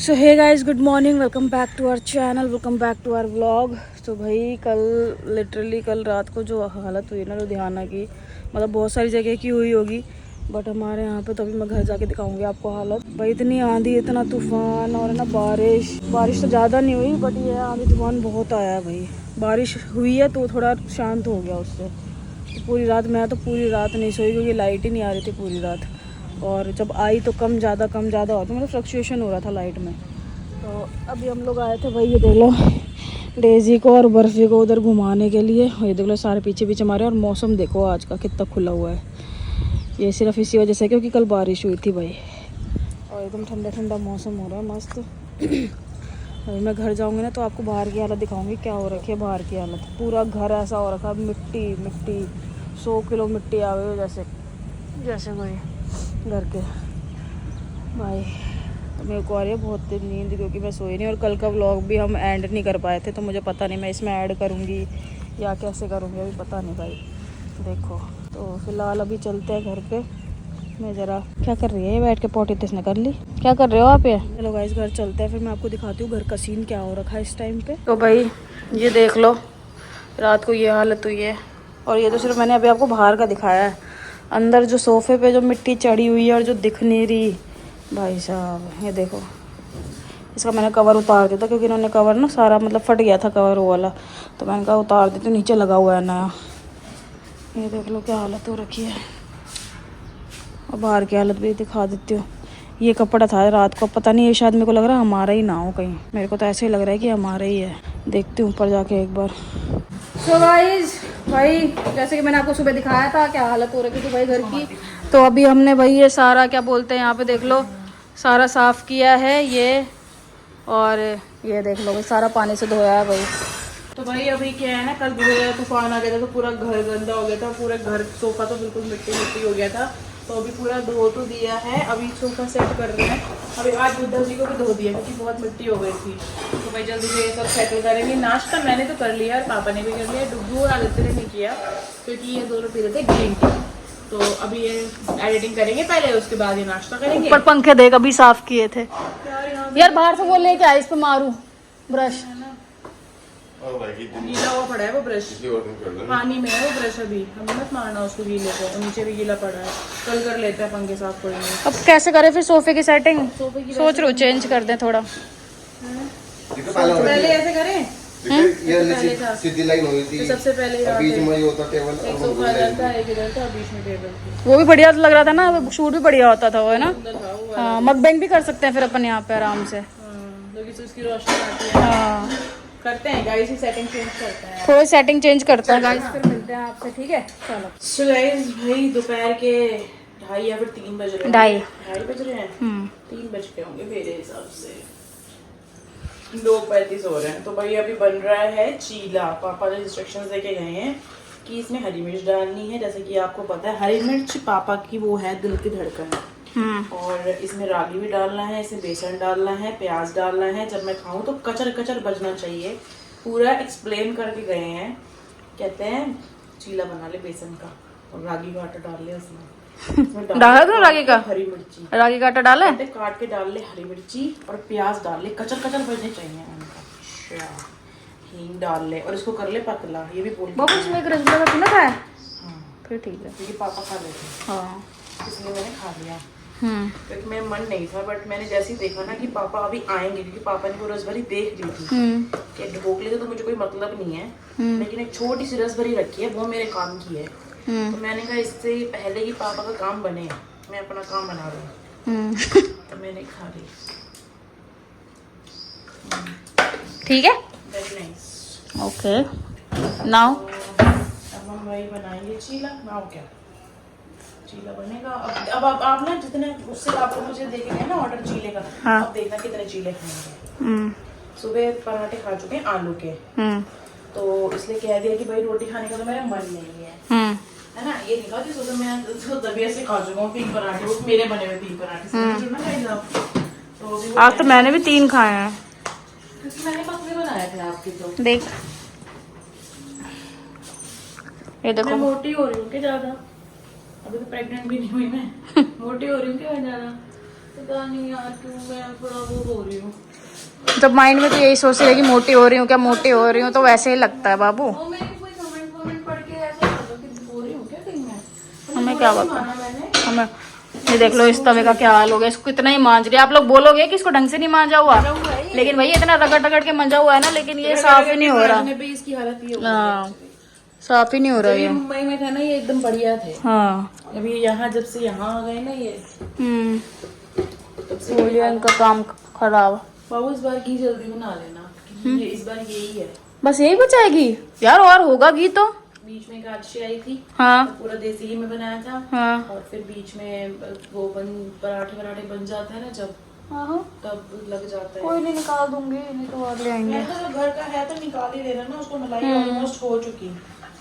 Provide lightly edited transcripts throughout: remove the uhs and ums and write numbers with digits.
So hey guys, good morning. Welcome back to our channel, welcome back to our vlog. तो भाई कल रात को जो हालत हुई ना लुधियाना की, मतलब बहुत सारी जगह की हुई होगी, बट हमारे यहाँ पे तो अभी मैं घर जाके दिखाऊंगी आपको हालत। भाई इतनी आंधी, इतना तूफान और ना बारिश तो ज़्यादा नहीं हुई, बट ये आंधी तूफान बहुत आया है भाई। बारिश हुई है तो थोड़ा शांत हो गया उससे। तो पूरी रात मैं तो पूरी रात नहीं सोई क्योंकि लाइट ही नहीं आ रही थी पूरी रात, और जब आई तो कम ज़्यादा होता, मतलब फ्लक्चुएशन हो रहा था लाइट में। तो अभी हम लोग आए थे भाई, ये देख लो डेजी को और बर्फ़ी को उधर घुमाने के लिए। ये देख लो सारे पीछे पीछे हमारे, और मौसम देखो आज का कितना खुला हुआ है। ये सिर्फ इसी वजह से क्योंकि कल बारिश हुई थी भाई, और एकदम ठंडा ठंडा मौसम हो रहा है मस्त। अभी मैं घर जाऊँगी ना तो आपको बाहर की हालत दिखाऊंगी, क्या हो रखी है बाहर की हालत। पूरा घर ऐसा हो रखा है, मिट्टी मिट्टी, 100 किलो मिट्टी आ गई हो जैसे कोई घर के। भाई मेरे को आ रही है बहुत तेज नींद क्योंकि मैं सोई नहीं, और कल का व्लॉग भी हम एंड नहीं कर पाए थे, तो मुझे पता नहीं मैं इसमें ऐड करूँगी या कैसे करूँगी, अभी पता नहीं भाई। देखो तो फिलहाल अभी चलते हैं घर पे। मैं ज़रा, क्या कर रही है ये बैठ के, पोटी तिसने कर ली, क्या कर रहे हो आप ये? चलो गाइस घर चलते हैं, फिर मैं आपको दिखाती हूँ घर का सीन क्या हो रखा है इस टाइम पे। तो भाई ये देख लो, रात को ये हालत हुई है, और ये तो सिर्फ मैंने अभी आपको बाहर का दिखाया है। अंदर जो सोफ़े पे जो मिट्टी चढ़ी हुई है और जो दिख नहीं रही भाई साहब, ये देखो। इसका मैंने कवर उतार दिया था क्योंकि इन्होंने कवर ना सारा मतलब फट गया था कवर वो वाला, तो मैंने कहा उतार देती हूँ, नीचे लगा हुआ है नया। ये देख लो क्या हालत हो रखी है, और बाहर की हालत भी दिखा देती हूँ। ये कपड़ा था रात को, पता नहीं ये शायद मेरे को लग रहा है हमारा ही ना हो कहीं, मेरे को तो ऐसे ही लग रहा है कि हमारा ही है। देखती हूँ ऊपर जाके एक बार। सो गाइस भाई, जैसे कि मैंने आपको सुबह दिखाया था क्या हालत हो रखी थी भाई घर की, तो अभी हमने भाई ये सारा क्या बोलते हैं यहाँ पे देख लो, सारा साफ़ किया है ये, और ये देख लो भाई सारा पानी से धोया है भाई। तो भाई अभी क्या है ना, कल तूफान आ गया था तो पूरा घर गंदा हो गया था, पूरा घर सोफा तो बिल्कुल मिट्टी मिट्टी हो गया था। तो अभी पूरा धो तो दिया है, अभी सोफा सेट कर रहे हैं। अभी आज बुद्धा जी को भी धो दिया क्योंकि बहुत मिट्टी हो गई थी। तो भाई जल्दी से ये सब सेटल करेंगे। नाश्ता मैंने तो कर लिया और पापा ने भी कर लिया, डुग्गू और आदित्य ने नहीं किया क्योंकि ये दोनों पी रहे थे ग्रीन टी। तो अभी ये एडिटिंग करेंगे पहले, उसके बाद ये नाश्ता करेंगे। पर पंखे देख अभी साफ किए थे यार, बाहर से वो लेके आए, इस पे मारू ब्रश, गीला हुआ पड़ा है वो ब्रश, पानी में है वो ब्रश, अभी हमें मत मारना उसको गीले को, नीचे भी गीला पड़ा है, कल कर लेते हैं पंखे साफ करेंगे। अब कैसे करें फिर सोफे की सेटिंग, सोच रहे हो चेंज कर दें थोड़ा, पहले ऐसे करें। ये सीधी लाइन हुई थी, सबसे पहले बीच में ये होता टेबल, एक सोफा इधर था एक इधर था, बीच में टेबल थी। वो भी बढ़िया लग रहा था ना, शूट भी बढ़िया होता था वो, है ना। हाँ मकबैंग भी कर सकते हैं फिर अपन यहाँ पे आराम से, उसकी रोशनी आती है। हाँ करते हैं गाइस, सेटिंग चेंज करते हैं, थोड़ी सेटिंग चेंज करते हैं गाइस, फिर मिलते हैं आपसे, ठीक है। चलो सो गाइस भाई दोपहर के 2:30 या फिर 3 बज रहे हैं, 2:30 बज रहे हैं, 3 बज के होंगे मेरे हिसाब से, 2:35 हो रहे हैं। तो भाई अभी बन रहा है चीला। पापा ने इंस्ट्रक्शंस देके गए हैं कि इसमें हरी मिर्च डालनी है, जैसे कि आपको पता है हरी मिर्च पापा की वो है दिल की धड़कन है। और इसमें रागी भी डालना है, इसमें बेसन डालना है, प्याज डालना है। जब मैं खाऊं तो कचर कचर बजना चाहिए, पूरा एक्सप्लेन करके गए हैं। कहते हैं चीला बना ले बेसन का, और रागी का आटा डाल ले उसमें डाला तो रागी का, हरी मिर्ची, रागी का आटा डाला है, काट के डाल ले, हरी मिर्ची और प्याज डाल ले, कचर कचर बजने चाहिए, हींग डाल ले, और इसको कर ले पतला। ये भी बोल इसमें एक रसगुल्ला का पीना था, फिर ठीक है क्योंकि पापा खा रहे थे, हाँ इसलिए मैंने खा लिया। क्योंकि मेरा मन नहीं था, बट मैंने जैसे ही देखा ना कि पापा अभी आएंगे, क्योंकि पापा ने वो रसभरी देख ली थी कि ढोकले तो मुझे कोई मतलब नहीं है, लेकिन एक छोटी सी रसभरी रखी है वो मेरे काम की है। तो मैंने कहा इससे पहले कि पापा का काम बने मैं अपना काम बना रही हूँ, तो मैंने खा ली। ठीक है, वेरी नाइस, ओके। नाउ अब हम वही बनाएंगे चीला। नाउ क्या चीला बनेगा। अब आप ना जितने उससे आपको मुझे देके गए ना ऑर्डर चीले का, हाँ। अब देखना कितने चीले खाएंगे। सुबह पराठे खा चुके हैं आलू के, तो इसलिए कह दिया कि भाई रोटी खाने का तो मेरा मन नहीं है ना। ये नहीं कहा कि सुबह मैं तबीयत से खा चुका हूँ 3 पराठे, वो मेरे बने हुए 3 पराठे। तो आज तो मैंने भी 3 खाए हैं क्योंकि मैंने पतले बनाए थे आपके। तो देख ये देखो, मैं मोटी हो रही हूँ क्या ज्यादा, अभी तो प्रेग्नेंट भी नहीं हुई मैं, मोटी हो रही हूँ क्या ज्यादा। पता नहीं यार क्यों मैं थोड़ा वो हो रही हूँ। जब माइंड में तो यही सोच रही है कि मोटी हो रही हूँ, क्या मोटी हो रही हूँ, तो वैसे ही लगता है बाबू। हमें क्या पता, हमें ये देख लो इस तवे का क्या हाल हो गया, इसको कितना ही मांज रही है। आप लोग बोलोगे कि इसको ढंग से नहीं मांजा हुआ, लेकिन भैया इतना रगड़ रगड़ के मंजा हुआ है ना, लेकिन ये साफ ही नहीं हो रहा। इसकी हालत ये हाँ, साफ ही नहीं हो रहा है। मुंबई में था ना ये एकदम बढ़िया थे। हाँ, अभी यहाँ जब से यहाँ आ गए ना ये इनका काम खराब। बाबू इस बार घी जल्दी बना लेना, ये इस बार यही है, बस यही बचाएगी यार, और होगा घी तो। बीच में एकादशी आई थी, हाँ, तो पूरा देसी घी में बनाया था, हाँ, और फिर बीच में वो पराठे बन जाते हैं ना जब, हाँ, तब लग जाता है। कोई नहीं, निकाल दूंगी, नहीं तो और ले आएंगे। तो घर का है तो निकाल ही लेना ना, उसको मलाई ऑलमोस्ट हो चुकी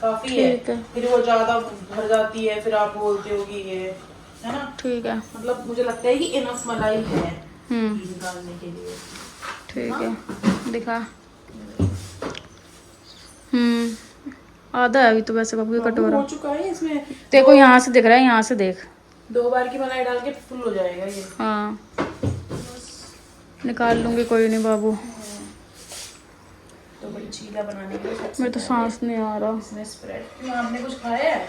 काफी है, फिर वो ज्यादा भर जाती है, फिर आप बोलते हो कि ये है ना, ठीक है, मतलब मुझे लगता है कि इनफ मलाई है निकालने के लिए। ठीक है, दिखा। आधा है अभी तो वैसे बाबू का कटोरा हो चुका है इसमें। देखो यहाँ से दिख रहा है, यहाँ से देख, 2 बार की मलाई डाल के फुल हो जाएगा ये। हाँ, निकाल लूंगी, कोई नहीं बाबू। तो बड़ी चीला बनाने के लिए मेरे तो सांस नहीं आ रहा। इसमें स्प्रेड आपने कुछ खाया है?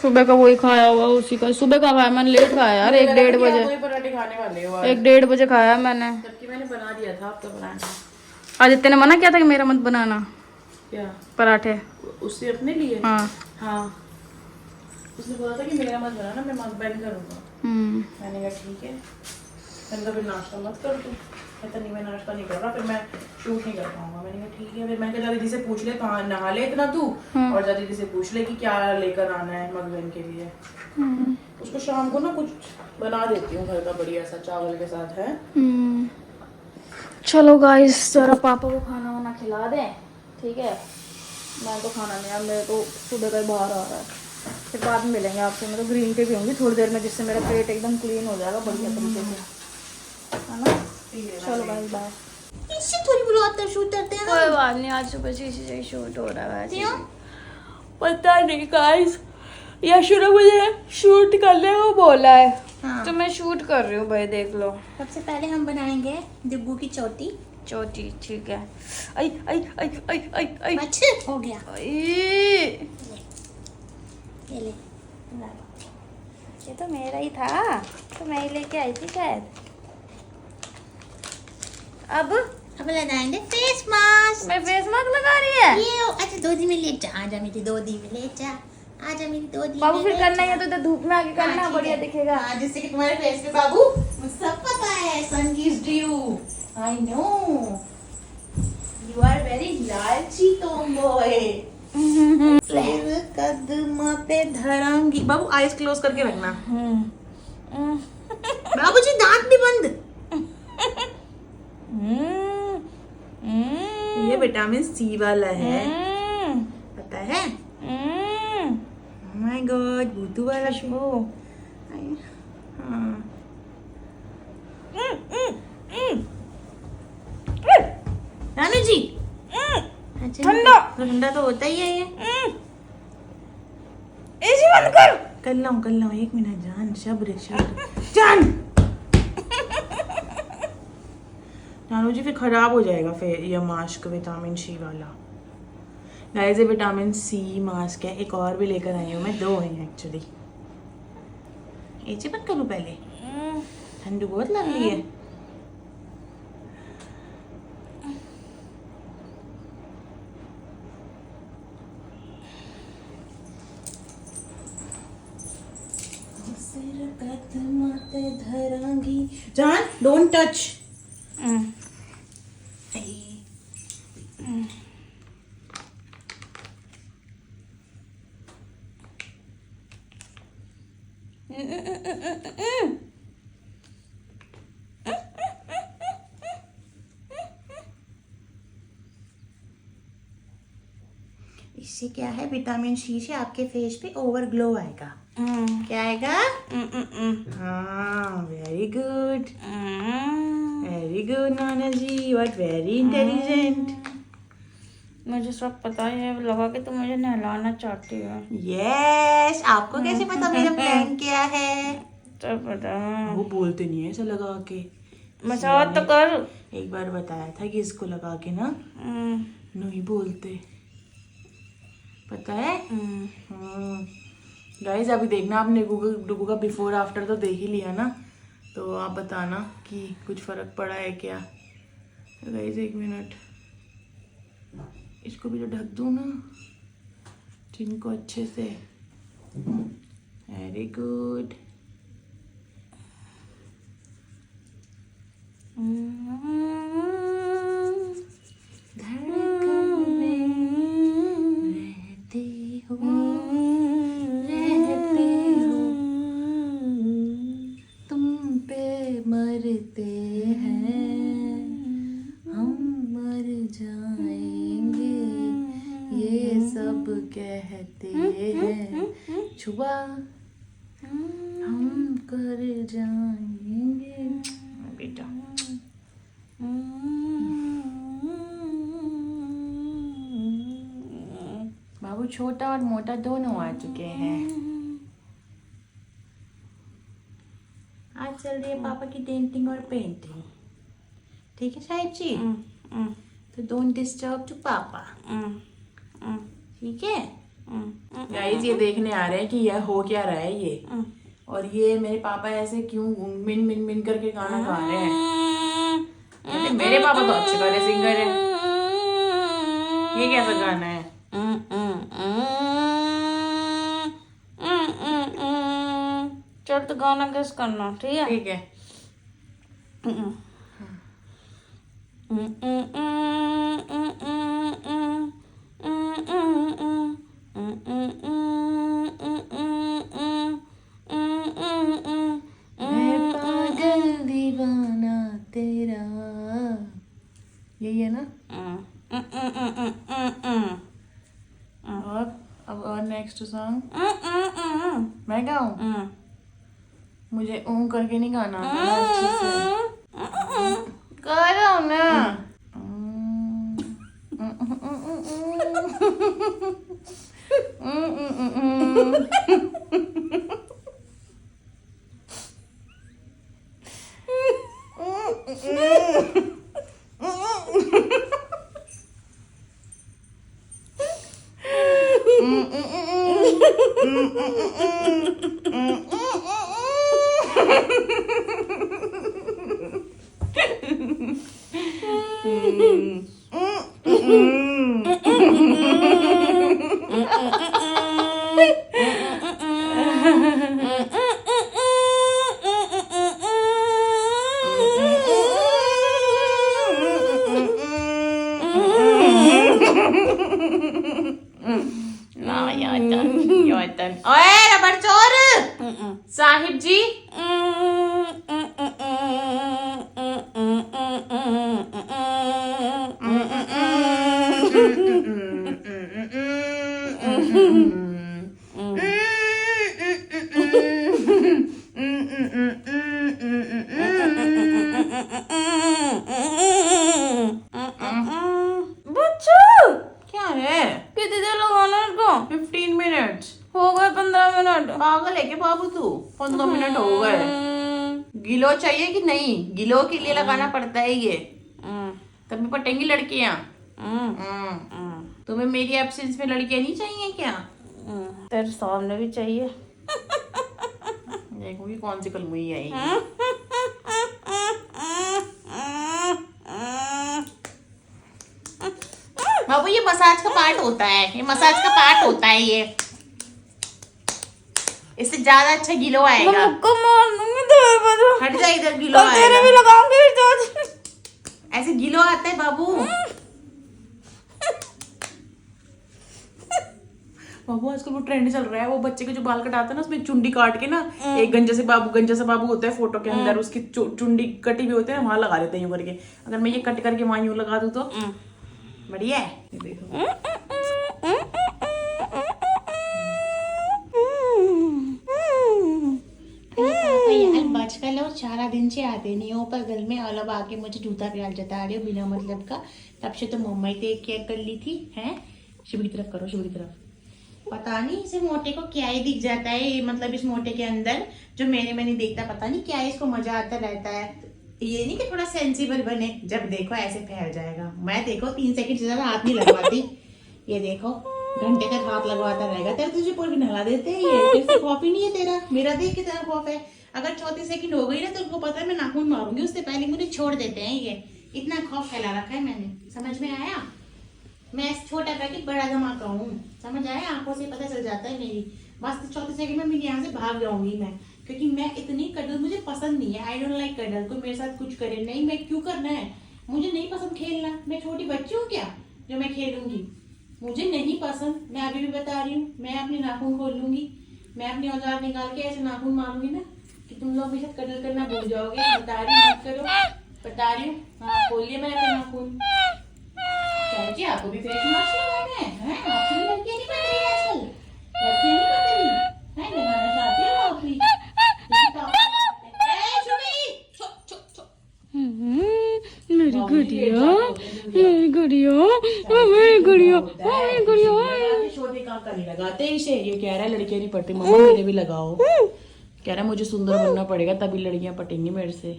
सुबह का वही खाया हुआ, उसी का सुबह का खाया मैंने, लेट खाया यार, 1-1:30 बजे। पराठे खाने वाले हो? 1-1:30 बजे खाया मैंने, जबकि मैंने बना दिया था आपका पराठा। आदित्य ने मना किया था कि मेरा मत बनाना। क्या पराठे? उससे अपने लिए? हाँ, उसने बोला था कि मेरा मत बनाना, मैं मत बैन करूँगा। मैंने कहा ठीक है, मैंने कहा फिर नाश्ता मत कर तू। कहता नहीं मैं नाश्ता नहीं कर रहा, फिर मैं शूट नहीं कर पाऊंगा। मैंने कहा ठीक है, फिर मैं कहा दीदी से पूछ ले, कहाँ नहा ले इतना तू, और जा दीदी से पूछ ले कि क्या लेकर आना है मगबैन के लिए। उसको शाम को ना कुछ बना देती हूँ घर का बढ़िया सा चावल के साथ है। चलो गाइस, जरा पापा को खाना वाना खिला दें, ठीक है? मैं तो खाना नहीं, अब मेरे तो सुबह का ही बाहर आ रहा है, फिर बाद में मिलेंगे आपसे। मैं तो ग्रीन टी पीऊँगी थोड़ी देर में, जिससे मेरा पेट एकदम क्लीन हो जाएगा बढ़िया तरीके से, है ना? चलो गाइस, बाय। इससे थोड़ी ब्लॉग शूट करते हैं ना, कोई बात नहीं, आज सुबह से शूट हो रहा है। क्यों पता नहीं गाइस, यशु ने मुझे शूट करने को बोला है, हाँ, तो मैं शूट कर रही हूँ भाई, देख लो। सबसे पहले हम बनाएंगे डिब्बू की चोटी। ठीक है। आई आई आई आई आई आई, अच्छा हो गया। ये ले, ये तो मेरा ही था, तो मैं ही लेके आई थी शायद। अब लगाएंगे फेस मास्क। मैं फेस मास्क लगा रही है ये। अच्छा गोदी में ले जा, आजा मेरी गोदी में ले जा, आजा मेरी गोदी। बाबू फिर करना है तो धूप में आके करना, हाँ, बढ़िया दिखेगा, हाँ, जिससे कि तुम्हारे फेस पे बाबू सब पता है, son kissed you, I know you are very लालची टॉमबॉय। कदम पे धरांगी। बाबू आईज क्लोज करके रखना। बाबू जी दांत भी बंद। ये विटामिन सी वाला है, पता है? माय गॉड, भूतू वाला शो। नानू जी ठंडा ठंडा तो होता ही है ये। एसी बंद कर लाऊं 1 मिनट जान, शब्र जान। नानू जी फिर खराब हो जाएगा फिर ये मास्क, विटामिन सी वाला। गाइस ये विटामिन सी मास्क है, एक और भी लेकर आई हूँ मैं, 2 हैं एक्चुअली। एसी बंद करूँ पहले, ठंड बहुत लग रही है। धरांगी जान, डोंट टच। इससे क्या है, विटामिन सी से आपके फेस पे ओवर ग्लो आएगा। क्या आएगा? हाँ, very good Nana ji, you are very intelligent. मुझे सब पता है, लगा कि तुम मुझे नहलाना चाहती हो। यस, आपको कैसे पता मेरा प्लान क्या है? सब पता। वो बोलते नहीं है ऐसा लगा के। मसाज तो कर। एक बार बताया था कि इसको लगा के ना नहीं बोलते, पता है। गाइस अभी देखना आपने डुगू का बिफोर आफ्टर तो देख ही लिया ना, तो आप बताना कि कुछ फर्क पड़ा है क्या। तो गाइस 1 मिनट, इसको भी तो ढक दूँ ना चिन को अच्छे से। Very good. धड़कन में रहती हूँ, रहती हूँ, तुम पे मरते हैं, हम मर जाएंगे, ये सब कहते हैं, छुआ हम कर जाएंगे। बेटा बाबू छोटा और मोटा दोनों आ चुके हैं। आज चल रही है पापा की डेंटिंग और पेंटिंग, ठीक है साहिब जी। तो डोंट डिस्टर्ब टू पापा, ठीक है। गाइस ये देखने आ रहे हैं कि यह हो क्या रहा है ये, और ये मेरे पापा ऐसे क्यों मिन मिन मिन करके गाना गा रहे हैं। कहते मेरे पापा तो अच्छे गाने सिंगर है, ये कैसा गाना है। चल तो गाना गेस करना, ठीक है। ठीक है। मैं पागल दीवाना तेरा, यही है ना। और नेक्स्ट सॉन्ग मैं गाऊं। मुझे करके नहीं गाना आता ना अच्छे से। करो ना। ओए रबड़ चोर साहिब जी। क्या है? कितनी देर लगाना है इसको? 15 मिनट्स हो गए 15 मिनट। पागल है क्या बाबू तू? 15 मिनट हो गए। गिलो चाहिए कि नहीं? गिलो के लिए लगाना पड़ता है ये, तभी पटेंगी लड़कियां। तुम्हें मेरी एब्सेंस में लड़कियां नहीं चाहिए क्या? तेरे सामने भी चाहिए। देखूंगी कौन सी कलमुई आएगी। बाबू ये मसाज का पार्ट होता है, ये मसाज का पार्ट होता है ये, इससे ज्यादा अच्छा गिलो आएगा। मैं मुक्का मार दूंगी तेरे पे तो। हट जा इधर, गिलो आएगा। तेरे भी लगाऊंगी तो। ऐसे गिलो आता है बाबू। बाबू आजकल वो ट्रेंड चल रहा है, वो बच्चे के जो बाल कटाते हैं ना उसमें चुंडी काट के ना, एक गंजा से बाबू होता है फोटो के अंदर, उसकी चुंडी कटी भी होती है, वहां लगा देते हैं यूं करके। अगर मैं ये कट करके वहां यूं लगा दूं तो बढ़िया है। ये देखो यार बचकल और 4 दिन से आते नहीं हो, पर घर में अलग आके मुझे जूता प्यार जता रहे हो बिना मतलब का। तब से तो मम्मा ही टेक केयर कर ली थी। हैं शिव की तरफ करो, शिव की तरफ। पता नहीं इसे मोटे को क्या ही दिख जाता है, मतलब इस मोटे के अंदर जो मेरे में नहीं दिखता, पता नहीं क्या इसको मजा आता रहता है। ये नहीं कि थोड़ा सेंसिबल बने, जब देखो ऐसे फैल जाएगा। मैं देखो 3 सेकंड से ज्यादा हाथ नहीं लगवाती, ये देखो घंटे तक हाथ लगवाता रहेगा। तेरे तुझे पूरी नहला देते हैं ये, तेरे खौफ ही नहीं है तेरा, मेरा देख के तेरा खौफ है। अगर 34 सेकंड हो गई ना तो उनको पता है मैं नाखून मारूंगी, उससे पहले मुझे छोड़ देते हैं। ये इतना खौफ फैला रखा है मैंने, समझ में आया? मैं छोटा पैकेट बड़ा धमाका हूँ, समझ आया? आंखों से पता चल जाता है मेरी। बस 34 सेकंड में मेरी यहाँ से भाग जाऊंगी मैं, क्योंकि मैं इतनी कडल मुझे पसंद नहीं है। I don't like cuddle. कोई मेरे साथ कुछ करे नहीं, मैं क्यों करना है? मुझे नहीं पसंद खेलना। मैं छोटी बच्ची हूँ क्या जो मैं खेलूंगी? मुझे नहीं पसंद। मैं अभी भी बता रही हूँ, मैं अपने नाखून खोल लूंगी, मैं अपनी औजार निकाल के ऐसे नाखून मारूंगी ना कि तुम लोग मेरे साथ कडल करना भूल जाओगे। बता रही हूँ, मत करो, बता रही हूँ। हाँ खोलिए मैं अपने नाखून। क्या जी आपको भी फेस मास्क लगाना है? आपकी लड़कियां नहीं बन रही आजकल, लड़कियां नहीं बन रही है, लगाना चाहती है आप भी। मेरी गुड़िया, मेरी गुड़िया, मेरी गुड़िया, मेरी गुड़िया। शोधे कहाँ का नहीं लगाते इसे। ये कह रहा है लड़कियां नहीं पढ़ती, मम्मा मेरे भी लगाओ। कह रहा है मुझे सुंदर बनना पड़ेगा तभी लड़कियां पटेंगी मेरे से।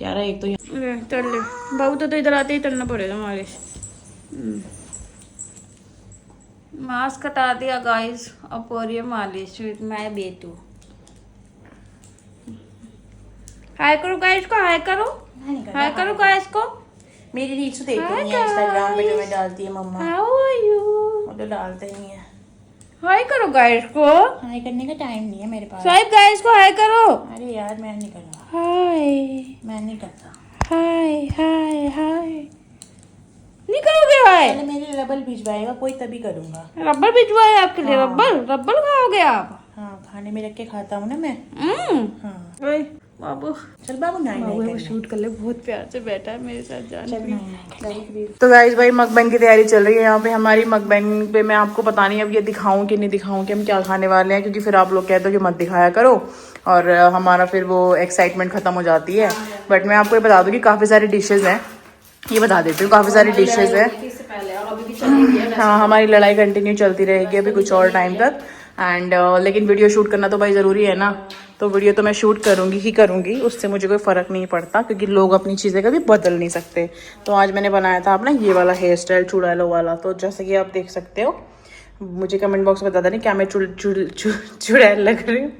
कह रहा है एक तो ले तल ले बाबू, तो इधर आते ही तलना पड़ेगा हमारे। मास्क हटा दिया गाइस, अब हो रही है मालिश विद माय बेटू। हाय करो गाइस को, हाय करो, हाय करो गाइस को। मेरी रील्स देखते नहीं है इंस्टाग्राम पे जो मैं डालती है मम्मा, हाउ आर यू? वो तो डालते नहीं है। हाय करो गाइस को। हाय करने का टाइम नहीं है मेरे पास। साहिब गाइस को हाय करो। अरे यार मैं नहीं कर रहा, हाय मैं नहीं करता। हाय हाय हाय, नहीं करोगे हाय? पहले मेरे रबल भिजवाएगा कोई तभी करूंगा। रबर भिजवाए आपके लिए? हाँ। रबर खाओगे आप? हाँ खाने में रख के खाता हूँ ना मैं। हाँ ओए बाबू, चल बाबू नहीं शूट कर ले, बहुत प्यार से बैठा है मेरे साथ जान। तो गाइस भाई मकबैंग की तैयारी चल रही है यहाँ पे हमारी। मकबैंग पे मैं आपको पता नहीं अब ये दिखाऊं कि नहीं दिखाऊं कि हम क्या खाने वाले हैं, क्योंकि फिर आप लोग कहते हो कि मत दिखाया करो और हमारा फिर वो एक्साइटमेंट खत्म हो जाती है। बट मैं आपको ये बता दूं कि काफ़ी सारी डिशेज़ हैं, ये बता देती हूँ, काफ़ी सारी डिशेज़ हैं। हाँ हमारी लड़ाई कंटिन्यू चलती रहेगी अभी कुछ और टाइम तक। एंड लेकिन वीडियो शूट करना तो भाई ज़रूरी है ना, तो वीडियो तो मैं शूट करूँगी ही करूँगी, उससे मुझे कोई फ़र्क नहीं पड़ता, क्योंकि लोग अपनी चीज़ें कभी बदल नहीं सकते। तो आज मैंने बनाया था अपना ये वाला हेयर स्टाइल चुड़ैलो वाला, तो जैसे कि आप देख सकते हो। मुझे कमेंट बॉक्स में बता देना क्या मैं चुड़ैल लग रही हूँ।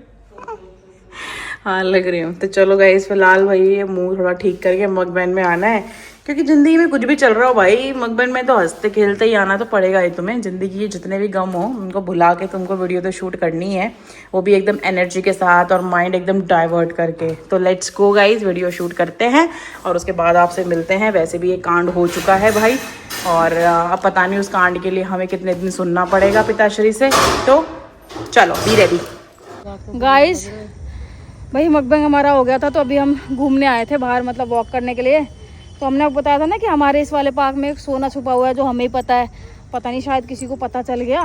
हाँ लग रही हूँ। तो चलो गाइस फिलहाल भाई ये मुंह थोड़ा ठीक करके मकबैन में आना है, क्योंकि ज़िंदगी में कुछ भी चल रहा हो भाई मकबैन में तो हंसते खेलते ही आना तो पड़ेगा ही तुम्हें। ज़िंदगी के जितने भी गम हो उनको भुला के तुमको वीडियो तो शूट करनी है, वो भी एकदम एनर्जी के साथ और माइंड एकदम डाइवर्ट करके। तो let's go guys, video shoot करते हैं और उसके बाद आपसे मिलते हैं। वैसे भी ये कांड हो चुका है भाई, और अब पता नहीं उस कांड के लिए हमें कितने दिन सुनना पड़ेगा पिताश्री से। तो चलो बी रेडी गाइस। भाई मकबैंग हमारा हो गया था, तो अभी हम घूमने आए थे बाहर, मतलब वॉक करने के लिए। तो हमने आपको बताया था ना कि हमारे इस वाले पार्क में एक सोना छुपा हुआ है जो हमें ही पता है। पता नहीं शायद किसी को पता चल गया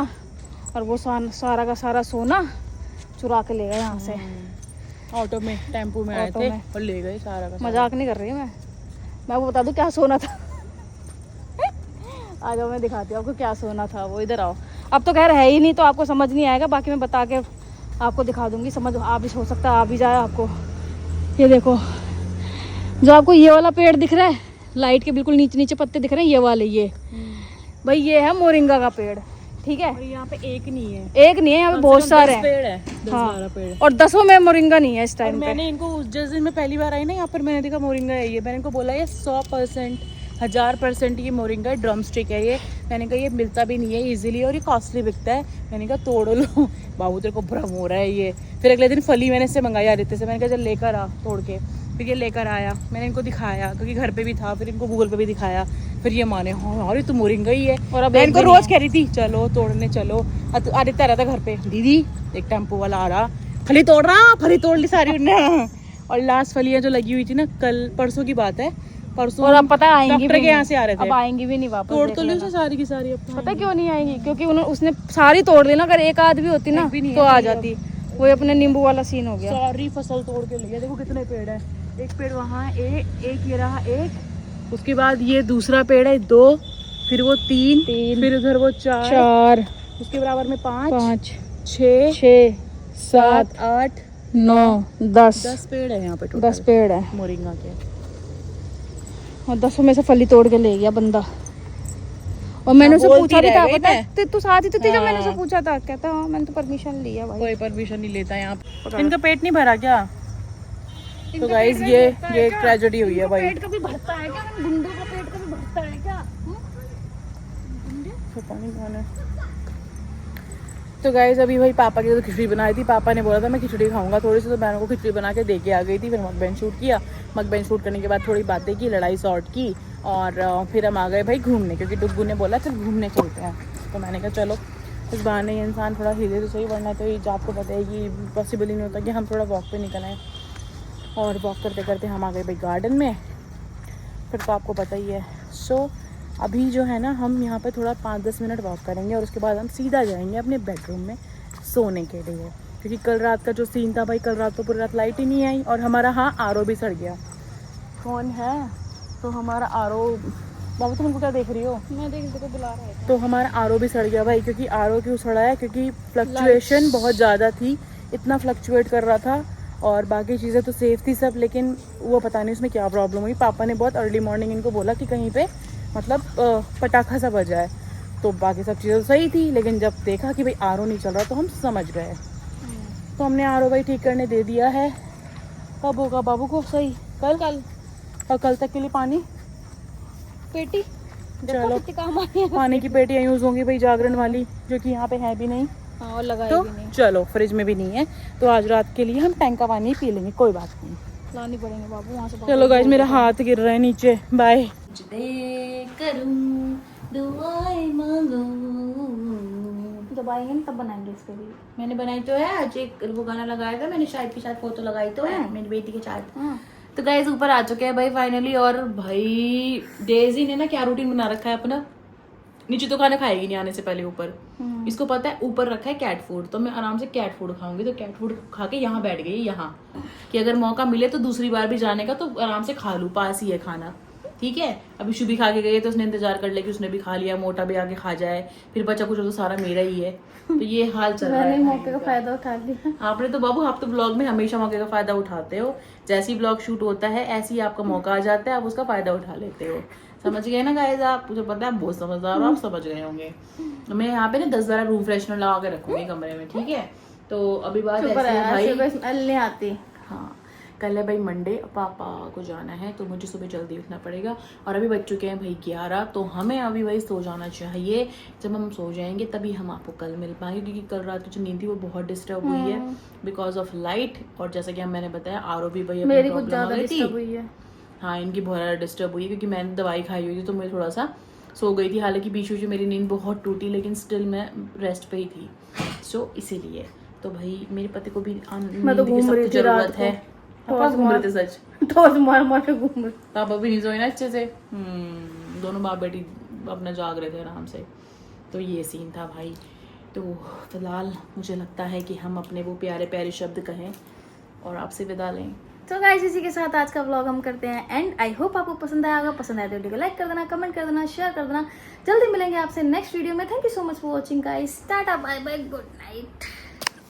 और वो सारा का सारा सोना चुरा के ले गए यहाँ से। ऑटो में टेम्पो में आए थे और ले गए सारा का। मजाक नहीं कर रही मैं आपको बता दूँ क्या सोना था। आ जाओ मैं दिखाती हूँ आपको क्या सोना था वो। इधर आओ। अब तो खैर है ही नहीं तो आपको समझ नहीं आएगा, बाकी मैं बता के आपको दिखा दूंगी, समझ आप भी हो सकता है आ भी जाए आपको। ये देखो जो आपको ये वाला पेड़ दिख रहा है, लाइट के बिल्कुल नीचे नीचे पत्ते दिख रहे हैं, ये वाले ये भाई ये है मोरिंगा का पेड़, ठीक है। यहाँ पे एक नहीं है, एक नहीं है, यहाँ पे बहुत सारे हैं पेड़ है। हाँ और 10 में मोरिंगा नहीं है इस टाइम पे। मैंने इनको जिस दिन मैं पहली बार आई ना यहाँ पर मैंने देखा मोरिंगा है ये, मैंने इनको बोला ये 100% 1000% ये मोरिंगा ड्रम स्टिक है ये। मैंने कहा ये मिलता भी नहीं है इजीली और ये कॉस्टली बिकता है। मैंने कहा तोड़ लो। बाबू तेरे को भ्रम हो रहा है ये। फिर अगले दिन फली मैंने इससे मंगाई आदित्य से, मैंने कहा चल लेकर आ तोड़ के। फिर ये लेकर आया, मैंने इनको दिखाया क्योंकि घर पे भी था, फिर इनको गूगल पे भी दिखाया। फिर ये माने हाँ यार ये तो मोरिंगा ही है। और अब इनको रोज कह रही थी चलो तोड़ने चलो। आदित्य आ रहा था घर पे, दीदी एक टेम्पो वाला आ रहा, फली तोड़ रहा, फली तोड़ ली सारी उन्होंने। और लास्ट फलियाँ जो लगी हुई थी ना, कल परसों की बात है, परसों। और अब पता आएंगी डॉक्टर के यहाँ से आ रहे थे, अब आएंगी भी नहीं वापस। तोड़ तो ली सारी की सारी। पता क्यों नहीं आएंगी? क्योंकि उसने सारी तोड़ ली ना, अगर एक आध भी होती ना तो आ जाती। वो अपने नींबू वाला सीन हो गया। सारी फसल तोड़ के ले गया। देखो कितने पेड़ है, एक पेड़ वहाँ एक ये रहा एक, उसके बाद ये दूसरा पेड़ है 2, फिर वो 3, फिर उधर वो 4, उसके बराबर में 5 5 6 6 7 8 9 10 10 पेड़ है यहाँ पे टोटल 10 पेड़ है मोरिंगा के। और 10 में से फली तोड़ के ले गया बंदा। और मैंने उसे बोलती पूछा भी रह था, गई पता मैं। है तू साथ ही तो थी जब मैंने हाँ। उसे पूछा था, कहता हाँ मैंने तो परमिशन लिया भाई। कोई परमिशन नहीं लेता यहाँ पकड़। पे। इनका पेट नहीं भरा क्या? तो गाइस ये ट्रेजेडी हुई है भाई। पेट कभी भरता है क्या? गुंडों का पेट कभी भरता है क्या? पता नहीं कौन है। तो गाइस अभी भाई पापा की तो खिचड़ी बनाई थी, पापा ने बोला था मैं खिचड़ी खाऊंगा थोड़ी सी, तो मैंने को खिचड़ी बना के दे के आ गई थी। फिर मकबैन शूट किया, मकबैन शूट करने के बाद थोड़ी बातें की, लड़ाई सॉर्ट की और फिर हम आ गए भाई घूमने, क्योंकि डुग्गू ने बोला चल घूमने चलते हैं। तो मैंने कहा चलो इस बहाने ये इंसान थोड़ा हिले तो सही, वरना तो ये आपको पता है कि पॉसिबल ही नहीं होता कि हम थोड़ा वॉक पे निकल आए। और वॉक करते करते हम आ गए भाई गार्डन में, फिर तो आपको पता ही है। सो अभी जो है ना हम यहाँ पे थोड़ा 5-10 मिनट वॉक करेंगे और उसके बाद हम सीधा जाएंगे अपने बेडरूम में सोने के लिए, क्योंकि कल रात का जो सीन था भाई, कल रात तो पूरी रात लाइट ही नहीं आई और हमारा आरओ भी सड़ गया। कौन है? तो हमारा आरओ, बाबू तुम उनको क्या देख रही हो? मैं देख को बुला रहा था। तो हमारा आरओ भी सड़ गया भाई, क्योंकि आरओ क्यों सड़ा है? क्योंकि फ्लक्चुएशन बहुत ज़्यादा थी, इतना फ्लक्चुएट कर रहा था और बाकी चीज़ें तो सेफ थी सब, लेकिन वो पता नहीं उसमें क्या प्रॉब्लम हुई। पापा ने बहुत अर्ली मॉर्निंग इनको बोला कि कहीं पे मतलब पटाखा सा बजा है, तो बाकी सब चीज़ें तो सही थी, लेकिन जब देखा कि भाई आरओ नहीं चल रहा तो हम समझ गए। तो हमने आरओ भाई ठीक करने दे दिया है। कब होगा बाबू को सही? कल और कल तक के लिए पानी पेटी चलो कितनी काम आई है। पानी की पेटियाँ यूज़ होंगी भाई जागरण वाली, जो कि यहाँ पे है भी नहीं। हाँ, और लगाई तो भी नहीं, चलो फ्रिज में भी नहीं है, तो आज रात के लिए हम टैंक का पानी पी लेंगे, कोई बात नहीं। लानी पड़ेंगे बाबू वहाँ से। चलो गाइस मेरा हाथ गिर रहा है नीचे, बाय। दबाएंगे ना तब बनाएंगे इसके भी। मैंने बनाई तो है आज, एक वो गाना लगाया था मैंने, शायद के साथ फोटो लगाई तो है मेरी बेटी के साथ। तो गाइस ऊपर आ चुके हैं भाई फाइनली। और भाई डेजी ने ना क्या रूटीन बना रखा है अपना, नीचे तो खाना खाएगी नहीं आने से पहले ऊपर। इसको पता है ऊपर रखा है कैट फूड, तो मैं आराम से कैट फूड खाऊंगी। तो कैट फूड खा के यहाँ बैठ गई, यहाँ कि अगर मौका मिले तो दूसरी बार भी जाने का तो आराम से खा लूँ, पास ही है खाना, ठीक है। अभी शुभी खा के गई तो उसने इंतजार कर लिया कि उसने भी खा लिया, मोटा भी आके खा जाए, फिर बचा कुछ तो सारा मेरा ही है। तो ये हाल चल रहा है। मौके का फायदा उठा लिया आपने तो बाबू, आप तो ब्लॉग में हमेशा मौके का फायदा उठाते हो, जैसे ही ब्लॉग शूट होता है ऐसे ही आपका मौका आ जाता है, आप उसका फायदा उठा लेते हो। समझ गए ना गाइस? आप मुझे पता है आप बहुत समझदार हो, आप समझ गए होंगे। मैं यहाँ पे ना 10-12 रूम फ्रेशनर लगा के रखूंगी कमरे में, ठीक है। तो अभी बात ऐसी है भाई, स्मेल नहीं आती। हाँ कल है भाई मंडे, पापा को जाना है तो मुझे सुबह जल्दी उठना पड़ेगा। और अभी बज चुके हैं भाई 11, तो हमें अभी भाई सो जाना चाहिए। जब हम सो जाएंगे तभी हम आपको कल मिल पाएंगे, क्योंकि कल रात की जो नींद थी वो बहुत डिस्टर्ब हुई है बिकॉज ऑफ लाइट। और जैसा कि मैंने बताया आरओ भी भाई मेरी कुछ ज्यादा डिस्टर्ब हुई है। हाँ इनकी बहुत ज़्यादा डिस्टर्ब हुई है, क्योंकि मैंने दवाई खाई हुई थी तो मैं थोड़ा सा सो गई थी। हालांकि बीच बीच में मेरी नींद बहुत टूटी, लेकिन स्टिल मैं रेस्ट पे ही थी। सो इसीलिए तो भाई मेरे पति को भी मैं तो घूम रही थी जरूरत है। पापा घूम रहे थे सच, तो मार मार के घूम रही। पापा भी नहीं सोए ना अच्छे से। दोनों बाप बेटी अपना जाग रहे थे आराम से। तो ये सीन था भाई। तो फिलहाल मुझे लगता है कि हम अपने वो प्यारे प्यारे शब्द कहें और आपसे विदा लें। तो गाइस इसी के साथ आज का व्लॉग हम करते हैं एंड। आई होप आपको पसंद आया होगा। पसंद आया तो वीडियो को लाइक कर देना, कमेंट कर देना, शेयर कर देना। जल्दी मिलेंगे आपसे नेक्स्ट वीडियो में। Thank you so much for watching guys. Tata bye bye, good night.